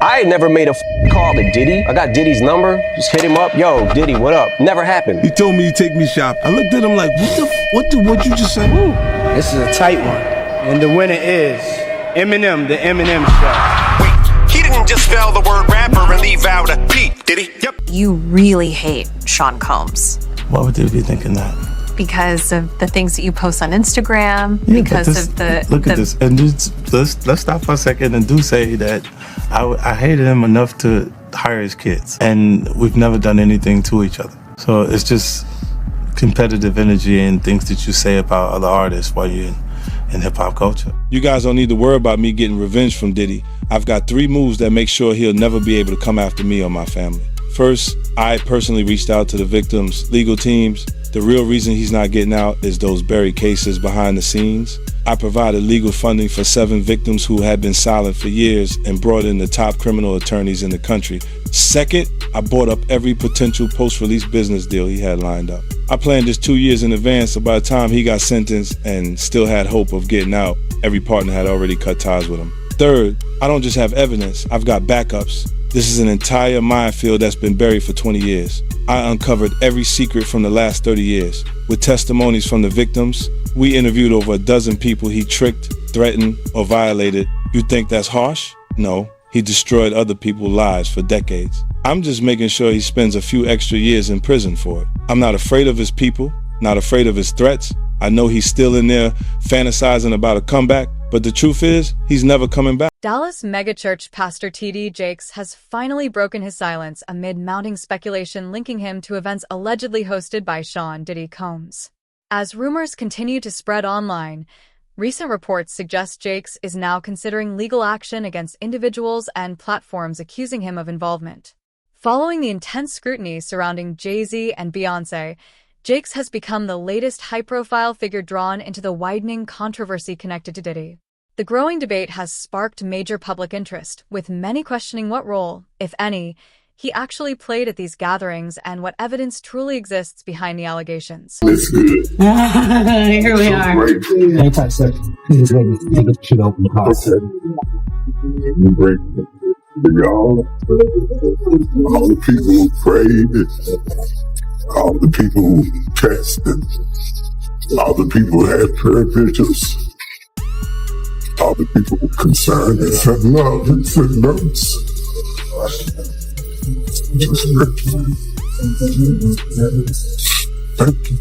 I ain't never made a call to Diddy. I got Diddy's number, just hit him up. Yo, Diddy, what up? Never happened. He told me to take me shop. I looked at him like, what you just said? Woo. This is a tight one. And the winner is Eminem, the Eminem Show. Wait, he didn't just spell the word rapper and leave out a P, did he? Yep. You really hate Sean Combs. Why would they be thinking that? Because of the things that you post on Instagram, Look at this, and let's stop for a second and do say that I hated him enough to hire his kids, and we've never done anything to each other. So it's just competitive energy and things that you say about other artists while you're in hip-hop culture. You guys don't need to worry about me getting revenge from Diddy. I've got 3 moves that make sure he'll never be able to come after me or my family. First, I personally reached out to the victims' legal teams. The real reason he's not getting out is those buried cases behind the scenes. I provided legal funding for 7 victims who had been silent for years and brought in the top criminal attorneys in the country. Second, I bought up every potential post-release business deal he had lined up. I planned this 2 years in advance, so by the time he got sentenced and still had hope of getting out, every partner had already cut ties with him. Third, I don't just have evidence, I've got backups. This is an entire minefield that's been buried for 20 years. I uncovered every secret from the last 30 years. With testimonies from the victims, we interviewed over a dozen people he tricked, threatened, or violated. You think that's harsh? No, he destroyed other people's lives for decades. I'm just making sure he spends a few extra years in prison for it. I'm not afraid of his people, not afraid of his threats. I know he's still in there fantasizing about a comeback, but the truth is, he's never coming back. Dallas megachurch pastor T.D. Jakes has finally broken his silence amid mounting speculation linking him to events allegedly hosted by Sean Diddy Combs. As rumors continue to spread online, recent reports suggest Jakes is now considering legal action against individuals and platforms accusing him of involvement. Following the intense scrutiny surrounding Jay-Z and Beyoncé, Jakes has become the latest high-profile figure drawn into the widening controversy connected to Diddy. The growing debate has sparked major public interest, with many questioning what role, if any, he actually played at these gatherings and what evidence truly exists behind the allegations. It's good. Here we are. Great. Anytime, sir. This is ready. Take a shit open house. Great. Y'all, all the people who prayed, all the people who tested, all the people who had prayer visions, all the people who concerned and said love and said notes. Just thank you.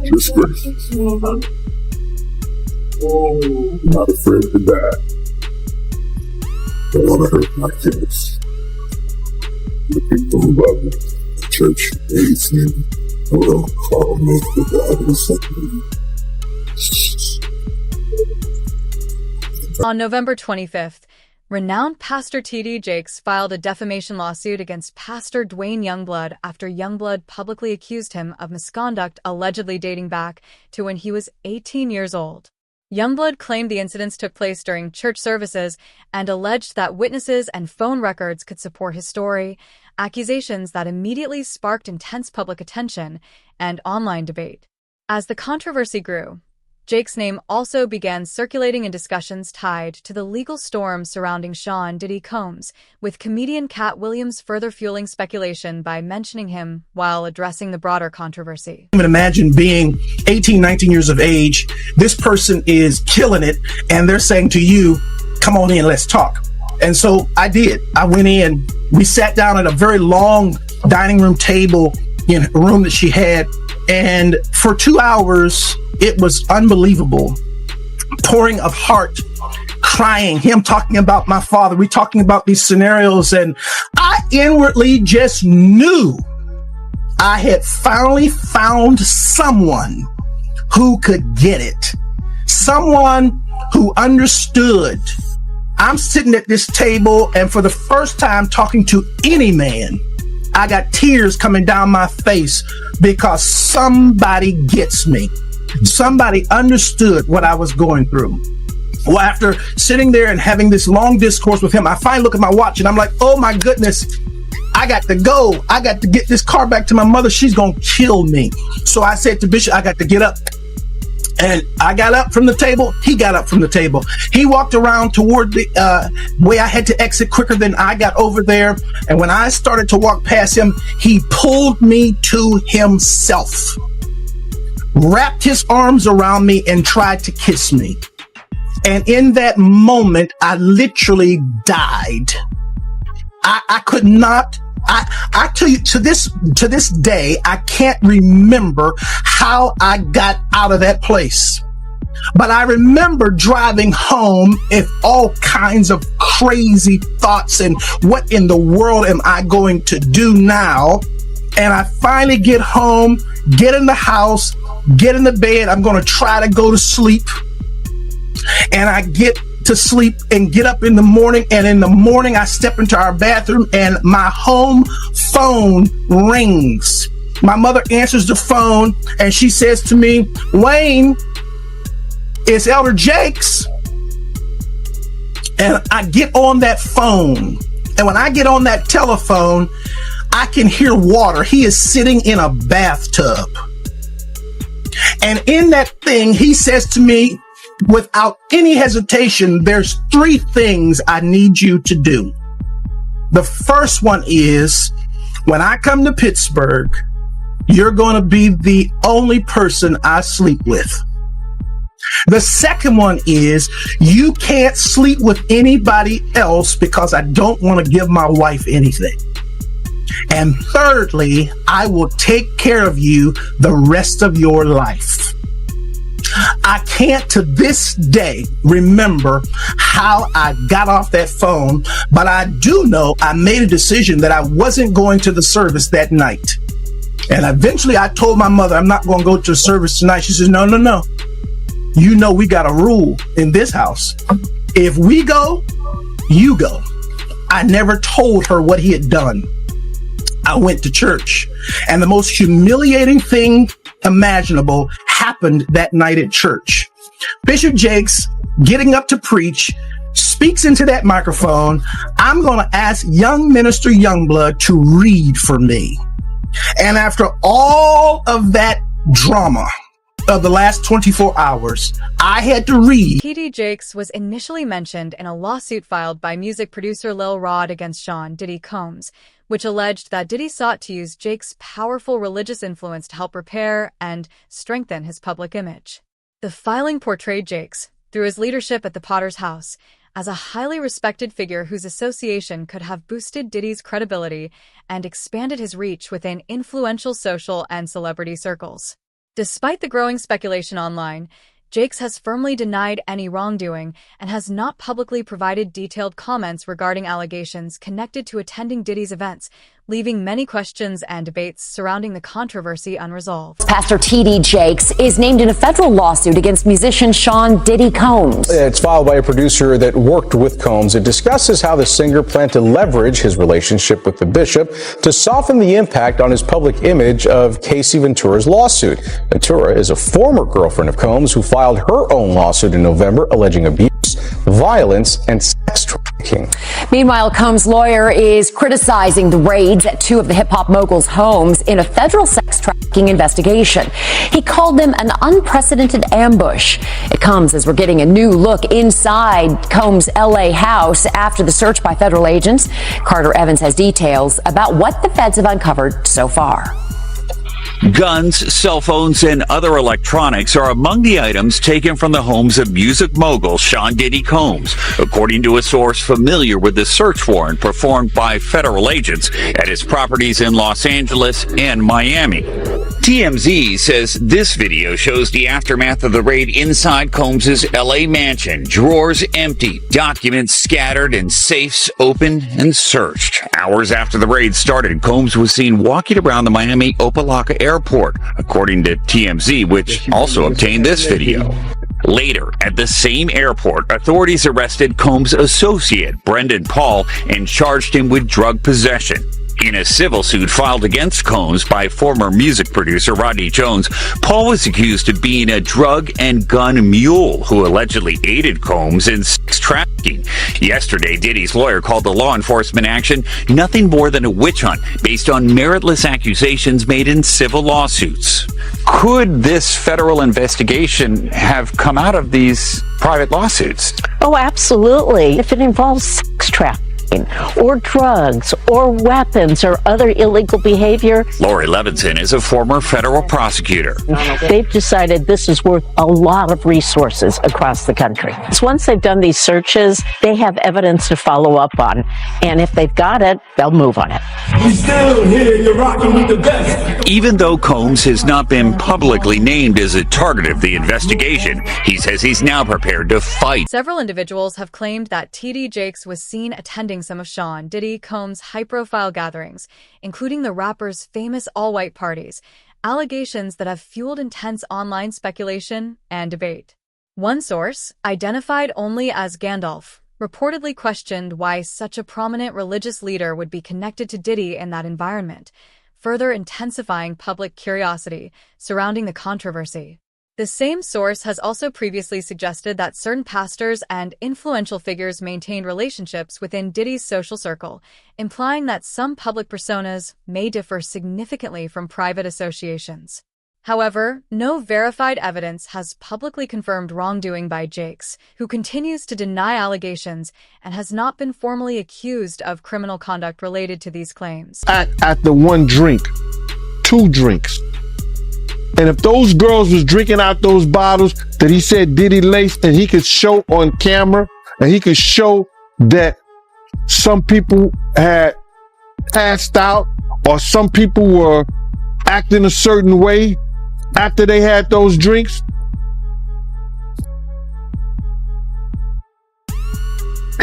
Just grateful. Not afraid to die. Don't want to hurt my kids. The people who love me. The church hates me. Will call me the God or something. On November 25th, renowned Pastor T.D. Jakes filed a defamation lawsuit against Pastor Dwayne Youngblood after Youngblood publicly accused him of misconduct allegedly dating back to when he was 18 years old. Youngblood claimed the incidents took place during church services and alleged that witnesses and phone records could support his story, accusations that immediately sparked intense public attention and online debate. As the controversy grew, Jake's name also began circulating in discussions tied to the legal storm surrounding Sean Diddy Combs, with comedian Cat Williams further fueling speculation by mentioning him while addressing the broader controversy. Even imagine being 18, 19 years of age, this person is killing it, and they're saying to you, come on in, let's talk. And so I did. I went in, we sat down at a very long dining room table in a room that she had, and for 2 hours, it was unbelievable. Pouring of heart, crying, him talking about my father, we talking about these scenarios, and I inwardly just knew I had finally found someone who could get it. Someone who understood. I'm sitting at this table, and for the first time talking to any man, I got tears coming down my face because somebody gets me. Somebody understood what I was going through. Well, after sitting there and having this long discourse with him, I finally look at my watch and I'm like, oh my goodness, I got to go. I got to get this car back to my mother. She's going to kill me. So I said to Bishop, I got to get up. And I got up from the table. He got up from the table. He walked around toward the way I had to exit quicker than I got over there. And when I started to walk past him, he pulled me to himself, wrapped his arms around me and tried to kiss me. And in that moment, I literally died. I could not. I tell you, to this day, I can't remember how I got out of that place. But I remember driving home with all kinds of crazy thoughts and what in the world am I going to do now? And I finally get home, get in the house, get in the bed. I'm going to try to go to sleep. And I get to sleep and get up in the morning. And in the morning, I step into our bathroom and my home phone rings. My mother answers the phone and she says to me, Wayne, it's Elder Jakes. And I get on that phone. And when I get on that telephone, I can hear water. He is sitting in a bathtub. And in that thing, he says to me, without any hesitation, there's 3 things I need you to do. The first one is, when I come to Pittsburgh, you're going to be the only person I sleep with. The second one is, you can't sleep with anybody else because I don't want to give my wife anything. And thirdly, I will take care of you the rest of your life. I can't to this day remember how I got off that phone, but I do know I made a decision that I wasn't going to the service that night. And eventually I told my mother, I'm not going to go to the service tonight. She says, no. You know, we got a rule in this house. If we go, you go. I never told her what he had done. I went to church, and the most humiliating thing imaginable happened that night at church. Bishop Jakes, getting up to preach, speaks into that microphone. I'm going to ask young minister Youngblood to read for me. And after all of that drama of the last 24 hours, I had to read. T.D. Jakes was initially mentioned in a lawsuit filed by music producer Lil Rod against Sean Diddy Combs, which alleged that Diddy sought to use Jakes' powerful religious influence to help repair and strengthen his public image. The filing portrayed Jakes, through his leadership at the Potter's House, as a highly respected figure whose association could have boosted Diddy's credibility and expanded his reach within influential social and celebrity circles. Despite the growing speculation online, Jakes has firmly denied any wrongdoing and has not publicly provided detailed comments regarding allegations connected to attending Diddy's events, leaving many questions and debates surrounding the controversy unresolved. Pastor T.D. Jakes is named in a federal lawsuit against musician Sean Diddy Combs. It's filed by a producer that worked with Combs. It discusses how the singer planned to leverage his relationship with the bishop to soften the impact on his public image of Casey Ventura's lawsuit. Ventura is a former girlfriend of Combs who filed her own lawsuit in November alleging abuse, violence, and sex trafficking. Meanwhile, Combs' lawyer is criticizing the raids at 2 of the hip-hop mogul's homes in a federal sex trafficking investigation. He called them an unprecedented ambush. It comes as we're getting a new look inside Combs' L.A. house after the search by federal agents. Carter Evans has details about what the feds have uncovered so far. Guns, cell phones, and other electronics are among the items taken from the homes of music mogul Sean Diddy Combs, according to a source familiar with the search warrant performed by federal agents at his properties in Los Angeles and Miami. TMZ says this video shows the aftermath of the raid inside Combs' LA mansion. Drawers empty, documents scattered, and safes opened and searched. Hours after the raid started, Combs was seen walking around the Miami Opa-locka airport, according to TMZ, which also obtained this video. Later, at the same airport, authorities arrested Combs' associate, Brendan Paul, and charged him with drug possession. In a civil suit filed against Combs by former music producer Rodney Jones, Paul was accused of being a drug and gun mule who allegedly aided Combs in sex trafficking. Yesterday, Diddy's lawyer called the law enforcement action nothing more than a witch hunt based on meritless accusations made in civil lawsuits. Could this federal investigation have come out of these private lawsuits? Oh, absolutely. If it involves sex trafficking or drugs or weapons or other illegal behavior. Lori Levinson is a former federal prosecutor. They've decided this is worth a lot of resources across the country. So once they've done these searches, they have evidence to follow up on. And if they've got it, they'll move on it. We still here, you're rocking with the best. Even though Combs has not been publicly named as a target of the investigation, he says he's now prepared to fight. Several individuals have claimed that T.D. Jakes was seen attending some of Sean Diddy Combs' high-profile gatherings, including the rapper's famous all-white parties, allegations that have fueled intense online speculation and debate. One source, identified only as Gandalf, reportedly questioned why such a prominent religious leader would be connected to Diddy in that environment, further intensifying public curiosity surrounding the controversy. The same source has also previously suggested that certain pastors and influential figures maintained relationships within Diddy's social circle, implying that some public personas may differ significantly from private associations. However, no verified evidence has publicly confirmed wrongdoing by Jakes, who continues to deny allegations and has not been formally accused of criminal conduct related to these claims. At the one drink, 2 drinks. And if those girls was drinking out those bottles that he said Diddy laced, and he could show on camera, and he could show that some people had passed out or some people were acting a certain way after they had those drinks,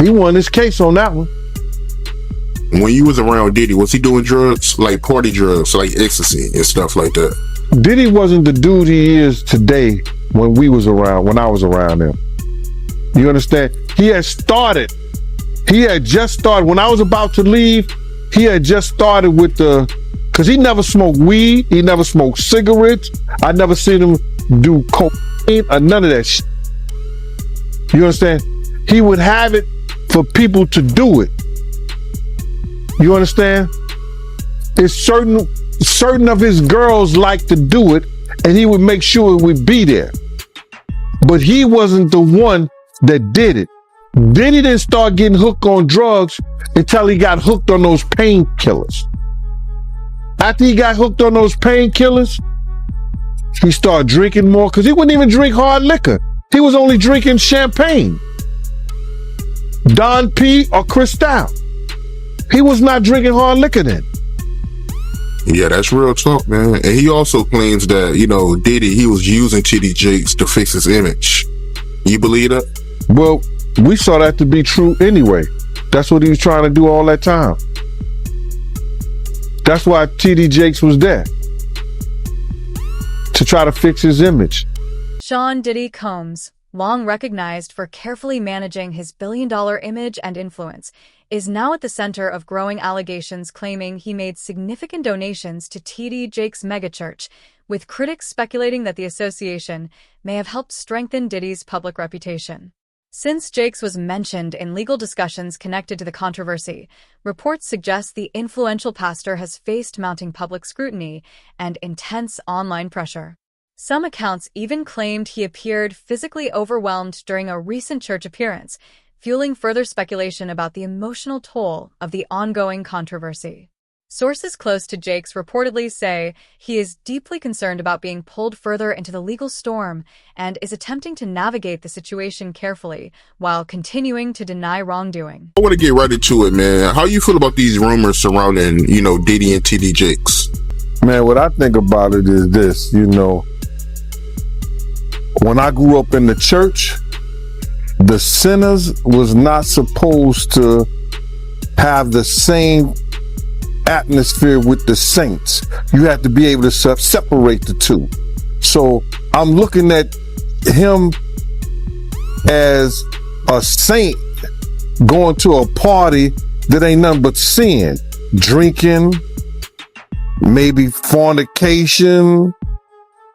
he won his case on that one. When you was around Diddy, was he doing drugs, like party drugs, like ecstasy and stuff like that? Diddy wasn't the dude he is today when I was around him. You understand? He had just started, when I was about to leave, he had just started with because he never smoked weed, he never smoked cigarettes, I never seen him do cocaine or none of that shit. You understand? He would have it for people to do it. You understand? It's certain of his girls like to do it, and he would make sure it would be there. But he wasn't the one that did it. Then he didn't start getting hooked on drugs until he got hooked on those painkillers. After he got hooked on those painkillers, he started drinking more, because he wouldn't even drink hard liquor. He was only drinking champagne, Don P or Cristal. He was not drinking hard liquor then. Yeah, that's real talk, man. And he also claims that, Diddy, he was using T.D. Jakes to fix his image. You believe that? Well, we saw that to be true anyway. That's what he was trying to do all that time. That's why T.D. Jakes was there, to try to fix his image. Sean Diddy Combs, long recognized for carefully managing his billion-dollar image and influence, is now at the center of growing allegations claiming he made significant donations to T.D. Jakes' megachurch, with critics speculating that the association may have helped strengthen Diddy's public reputation. Since Jakes was mentioned in legal discussions connected to the controversy, reports suggest the influential pastor has faced mounting public scrutiny and intense online pressure. Some accounts even claimed he appeared physically overwhelmed during a recent church appearance, fueling further speculation about the emotional toll of the ongoing controversy. Sources close to Jakes reportedly say he is deeply concerned about being pulled further into the legal storm and is attempting to navigate the situation carefully while continuing to deny wrongdoing. I want to get right into it, man. How you feel about these rumors surrounding, Diddy and T.D. Jakes? Man, what I think about it is this, when I grew up in the church, the sinners was not supposed to have the same atmosphere with the saints. You have to be able to separate the two. So I'm looking at him as a saint going to a party that ain't nothing but sin. drinking, maybe fornication,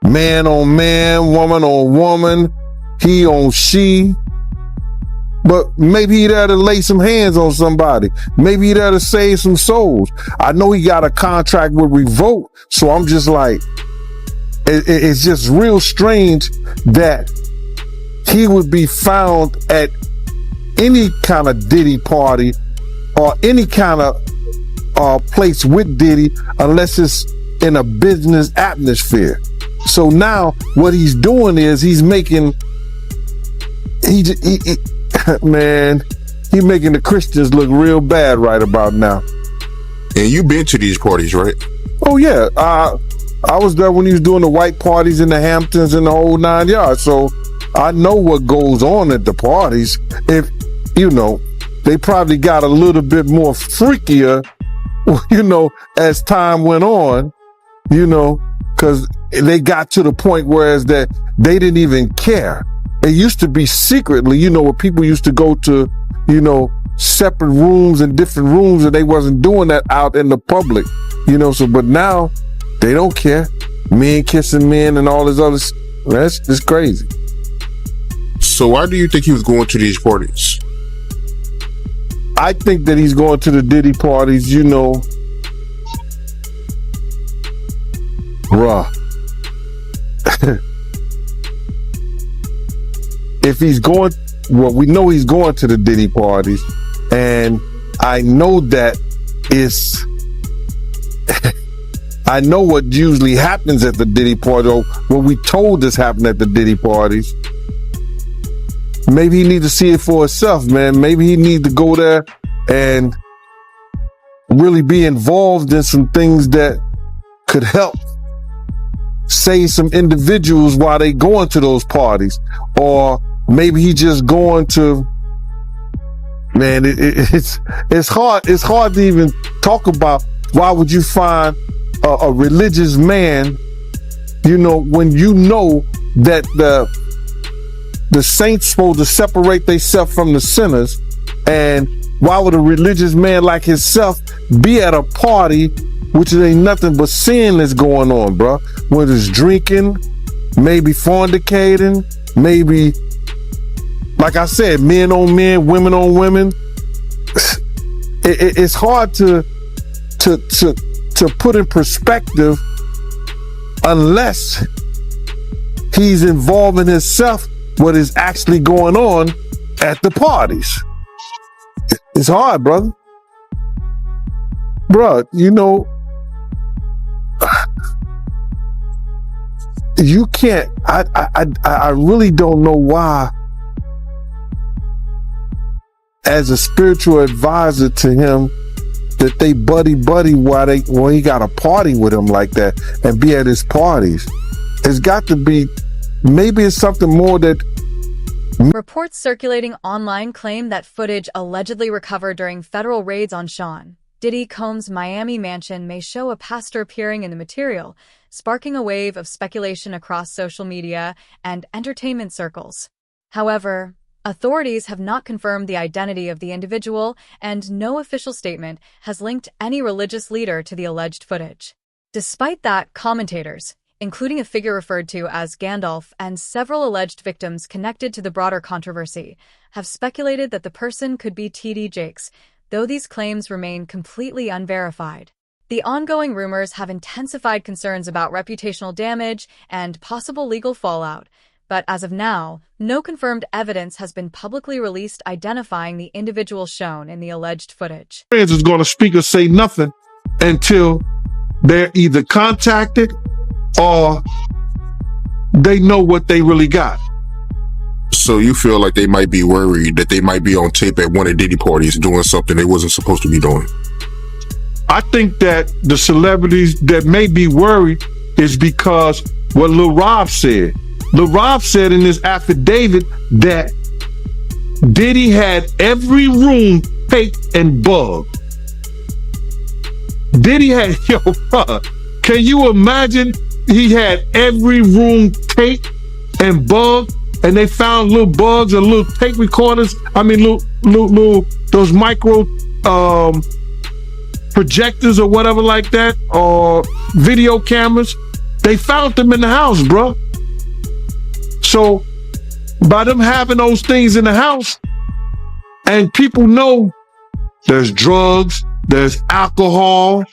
man on man, woman on woman, he on she. But maybe he there to lay some hands on somebody. Maybe he there to save some souls. I know he got a contract with Revolt, so I'm just like, it's just real strange that he would be found at any kind of Diddy party or any kind of place with Diddy unless it's in a business atmosphere. So now what he's doing is he's making man, he making the Christians look real bad right about now. And you been to these parties, right? Oh yeah, I was there when he was doing the white parties in the Hamptons and the whole 9 yards. So I know what goes on at the parties. If you know, they probably got a little bit more freakier, you know, as time went on, you know, because they got to the point whereas that they didn't even care. It used to be secretly, you know, where people used to go to, you know, separate rooms and different rooms, and they wasn't doing that out in the public, you know. So, but now they don't care. Men kissing men and all this other. That's just crazy. So why do you think he was going to these parties? I think that he's going to the Diddy parties, you know, bruh. If he's going, well, we know he's going to the Diddy parties, and I know that it's, I know what usually happens at the Diddy party, or what we told this happened at the Diddy parties. Maybe he needs to see it for himself, man. Maybe he needs to go there and really be involved in some things that could help save some individuals while they going to those parties. Or maybe he just going to, man, it's hard to even talk about. Why would you find a religious man, you know, when you know that the saints supposed to separate themselves from the sinners? And why would a religious man like himself be at a party which ain't nothing but sin that's going on, bro? Whether it's drinking, maybe fornicating, maybe, like I said, men on men, women on women. It's hard to put in perspective unless he's involving himself what is actually going on at the parties. It's hard, brother. Bruh, you know, you can't, I really don't know why, as a spiritual advisor to him, that they buddy while he got a party with him like that and be at his parties. It's got to be, maybe it's something more that. Reports circulating online claim that footage allegedly recovered during federal raids on Sean Diddy Combs' Miami mansion may show a pastor appearing in the material, sparking a wave of speculation across social media and entertainment circles. However, authorities have not confirmed the identity of the individual, and no official statement has linked any religious leader to the alleged footage. Despite that, commentators, including a figure referred to as Gandalf and several alleged victims connected to the broader controversy, have speculated that the person could be T.D. Jakes, though these claims remain completely unverified. The ongoing rumors have intensified concerns about reputational damage and possible legal fallout, but as of now, no confirmed evidence has been publicly released identifying the individual shown in the alleged footage. Friends is going to speak or say nothing until they're either contacted or they know what they really got. So you feel like they might be worried that they might be on tape at one of Diddy parties doing something they wasn't supposed to be doing? I think that the celebrities that may be worried is because what Lil Rob said. Lil Rob said in his affidavit that Diddy had every room taped and bugged. Diddy had, yo, bro, can you imagine? He had every room taped and bugged, and they found little bugs and little tape recorders. I mean, little those micro projectors or whatever like that, or video cameras. They found them in the house, bro. So by them having those things in the house, and people know there's drugs, there's alcohol,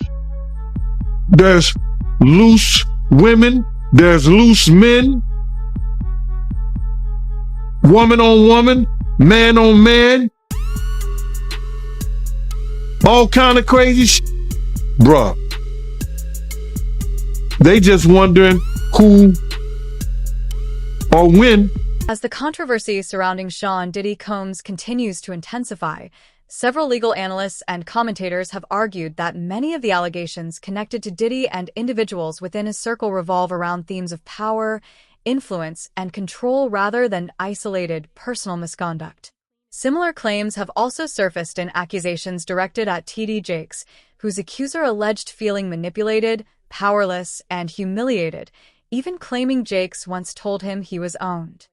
there's loose women, there's loose men, woman on woman, man on man, all kind of crazy shit. Bruh, they just wondering who or when. As the controversy surrounding Sean Diddy Combs continues to intensify, several legal analysts and commentators have argued that many of the allegations connected to Diddy and individuals within his circle revolve around themes of power, influence, and control rather than isolated personal misconduct. Similar claims have also surfaced in accusations directed at T.D. Jakes, whose accuser alleged feeling manipulated, powerless, and humiliated, even claiming Jakes once told him he was owned.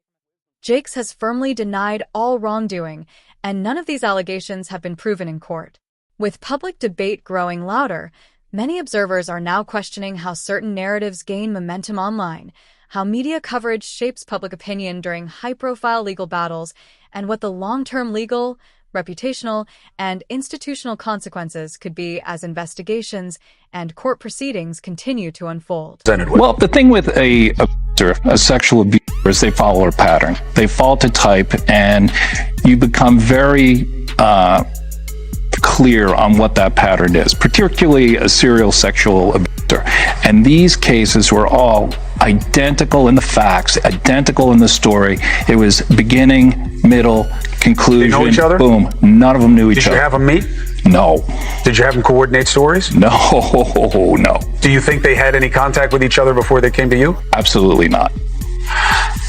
Jakes has firmly denied all wrongdoing, and none of these allegations have been proven in court. With public debate growing louder, many observers are now questioning how certain narratives gain momentum online, how media coverage shapes public opinion during high-profile legal battles, and what the long-term legal, reputational, and institutional consequences could be as investigations and court proceedings continue to unfold. Well, the thing with a sexual abuser is they follow a pattern. They fall to type, and you become very clear on what that pattern is, particularly a serial sexual abuser. And these cases were all identical in the facts, identical in the story. It was beginning, middle, conclusion. They know each other? Boom. None of them knew each other. Did you have them meet? No. Did you have them coordinate stories? No, no. Do you think they had any contact with each other before they came to you? Absolutely not.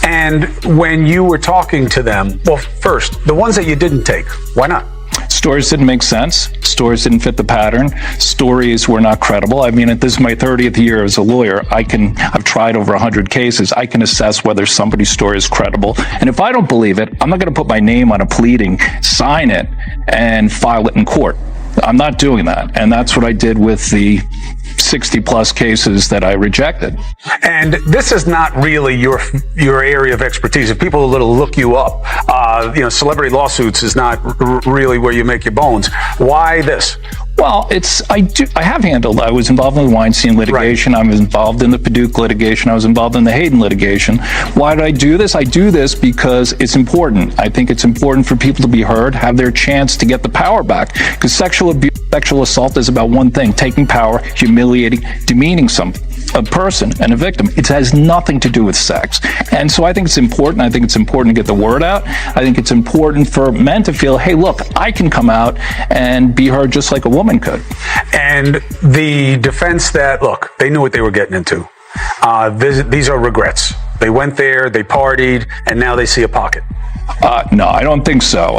And when you were talking to them, well, first, the ones that you didn't take, why not? Stories didn't make sense. Stories didn't fit the pattern. Stories were not credible. I mean, this is my 30th year as a lawyer. I've tried over 100 cases. I can assess whether somebody's story is credible. And if I don't believe it, I'm not going to put my name on a pleading, sign it, and file it in court. I'm not doing that. And that's what I did with the 60 plus cases that I rejected. And this is not really your area of expertise. If people look you up, celebrity lawsuits is not really where you make your bones. Why this? Well, I was involved in the Weinstein litigation. Right. I was involved in the Paducah litigation. I was involved in the Hayden litigation. Why did I do this? I do this because it's important. I think it's important for people to be heard, have their chance to get the power back. Because sexual abuse, sexual assault is about one thing: taking power, humiliating, demeaning a person and a victim. It has nothing to do with sex. And so I think it's important. I think it's important to get the word out. I think it's important for men to feel, hey, look, I can come out and be heard just like a woman could. And the defense that, look, they knew what they were getting into. These are regrets. They went there, they partied, and now they see a pocket. No, I don't think so.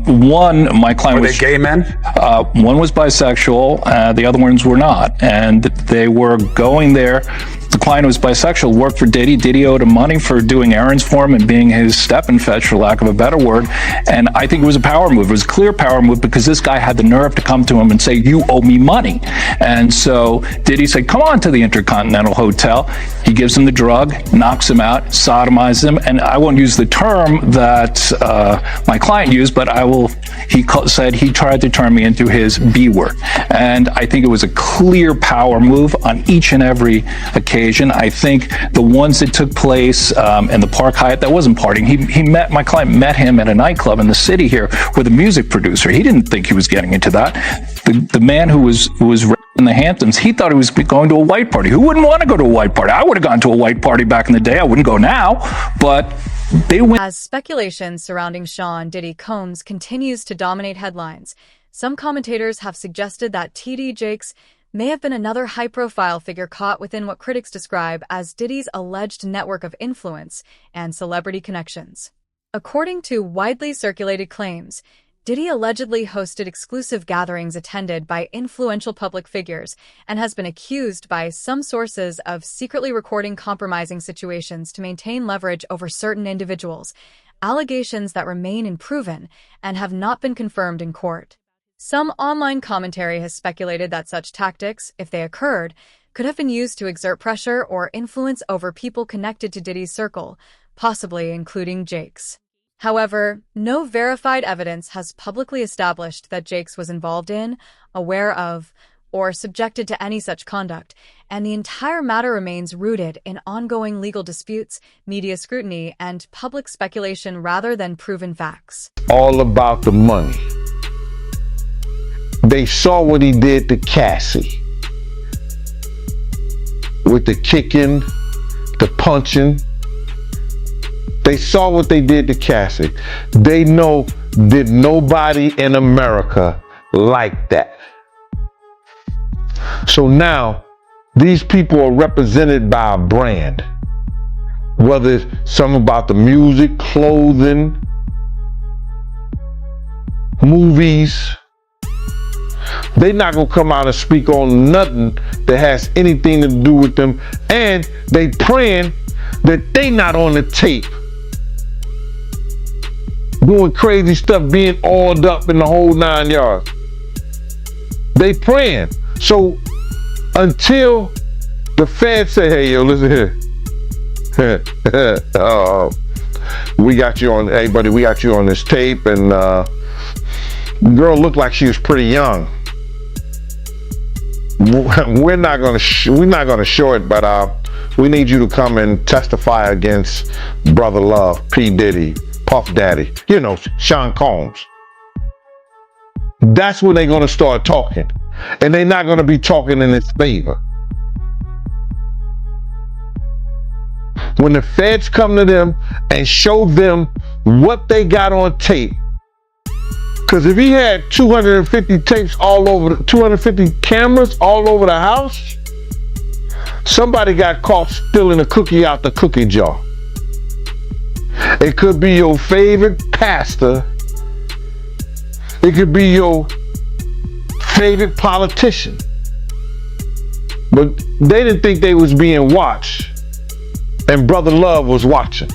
My client were they gay men? One was bisexual, the other ones were not. And they were going there. The client was bisexual, worked for Diddy. Diddy owed him money for doing errands for him and being his step and fetch, for lack of a better word. And I think it was a power move. It was a clear power move because this guy had the nerve to come to him and say, you owe me money. And so Diddy said, come on to the Intercontinental Hotel. He gives him the drug, knocks him out, sodomizes him. And I won't use the term that my client used, but he said he tried to turn me into his B word. And I think it was a clear power move on each and every occasion. I think the ones that took place in the Park Hyatt, that wasn't partying. My client met him at a nightclub in the city here with a music producer. He didn't think he was getting into that. The man who was in the Hamptons, he thought he was going to a white party. Who wouldn't want to go to a white party? I would have gone to a white party back in the day. I wouldn't go now, but they went. As speculation surrounding Sean Diddy Combs continues to dominate headlines, some commentators have suggested that T.D. Jakes may have been another high-profile figure caught within what critics describe as Diddy's alleged network of influence and celebrity connections. According to widely circulated claims, Diddy allegedly hosted exclusive gatherings attended by influential public figures and has been accused by some sources of secretly recording compromising situations to maintain leverage over certain individuals, allegations that remain unproven and have not been confirmed in court. Some online commentary has speculated that such tactics, if they occurred, could have been used to exert pressure or influence over people connected to Diddy's circle, possibly including Jake's. However, no verified evidence has publicly established that Jake's was involved in, aware of, or subjected to any such conduct, and the entire matter remains rooted in ongoing legal disputes, media scrutiny, and public speculation rather than proven facts. All about the money. They saw what he did to Cassie. With the kicking, the punching. They saw what they did to Cassie. They know that nobody in America liked that. So now, these people are represented by a brand. Whether it's something about the music, clothing, movies. They're not going to come out and speak on nothing that has anything to do with them. And they praying that they not on the tape. Doing crazy stuff, being oiled up in the whole 9 yards. They praying. So until the feds say, hey, yo, listen here. We got you on, hey, buddy, we got you on this tape. And the girl looked like she was pretty young. We're not gonna show it, but we need you to come and testify against Brother Love, P. Diddy, Puff Daddy, you know, Sean Combs. That's when they're gonna start talking, and they're not gonna be talking in his favor. When the feds come to them and show them what they got on tape. Because if he had 250 tapes all over, 250 cameras all over the house, somebody got caught stealing a cookie out the cookie jar. It could be your favorite pastor. It could be your favorite politician. But they didn't think they was being watched. And Brother Love was watching.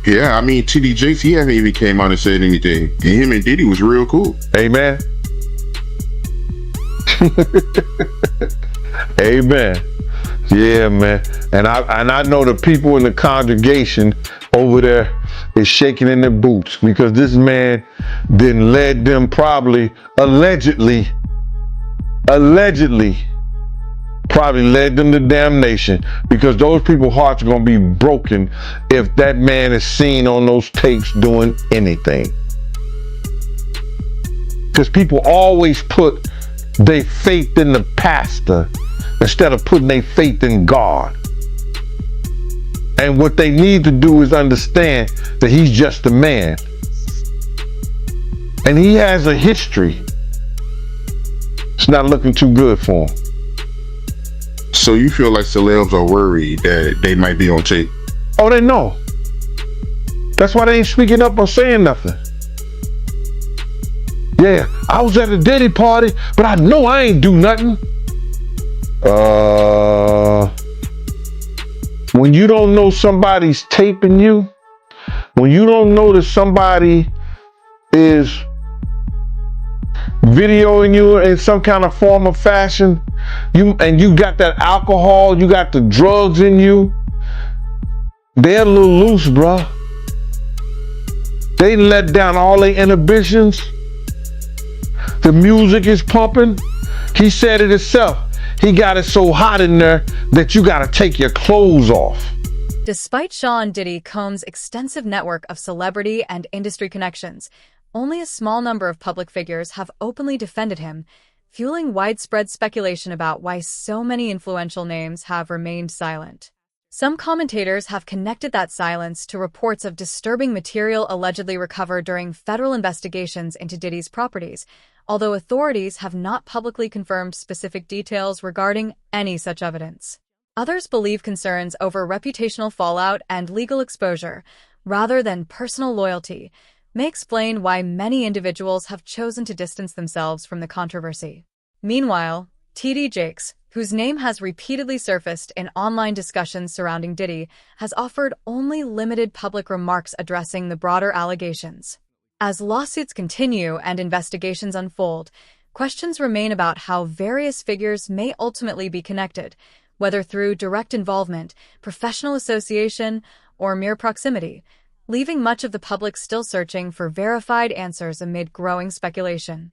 Yeah, I mean, T.D. Jakes, he hasn't even came out and said anything. And him and Diddy was real cool. Amen. Amen. Yeah, man. And I know the people in the congregation over there is shaking in their boots because this man then led them probably, allegedly led them to damnation, because those people's hearts are going to be broken if that man is seen on those tapes doing anything. Because people always put their faith in the pastor instead of putting their faith in God. And what they need to do is understand that he's just a man. And he has a history. It's not looking too good for him. So you feel like celebs are worried that they might be on tape? Oh, they know. That's why they ain't speaking up or saying nothing. Yeah, I was at a Diddy party, but I know I ain't do nothing. When you don't know somebody's taping you, when you don't know that somebody is videoing you in some kind of form or fashion, you got that alcohol, you got the drugs in you, they're a little loose, bruh. They let down all their inhibitions. The music is pumping. He said it himself. He got it so hot in there that you got to take your clothes off. Despite Sean Diddy Combs' extensive network of celebrity and industry connections, only a small number of public figures have openly defended him, fueling widespread speculation about why so many influential names have remained silent. Some commentators have connected that silence to reports of disturbing material allegedly recovered during federal investigations into Diddy's properties, although authorities have not publicly confirmed specific details regarding any such evidence. Others believe concerns over reputational fallout and legal exposure, rather than personal loyalty, may explain why many individuals have chosen to distance themselves from the controversy. Meanwhile, T.D. Jakes, whose name has repeatedly surfaced in online discussions surrounding Diddy, has offered only limited public remarks addressing the broader allegations. As lawsuits continue and investigations unfold, questions remain about how various figures may ultimately be connected, whether through direct involvement, professional association, or mere proximity, leaving much of the public still searching for verified answers amid growing speculation.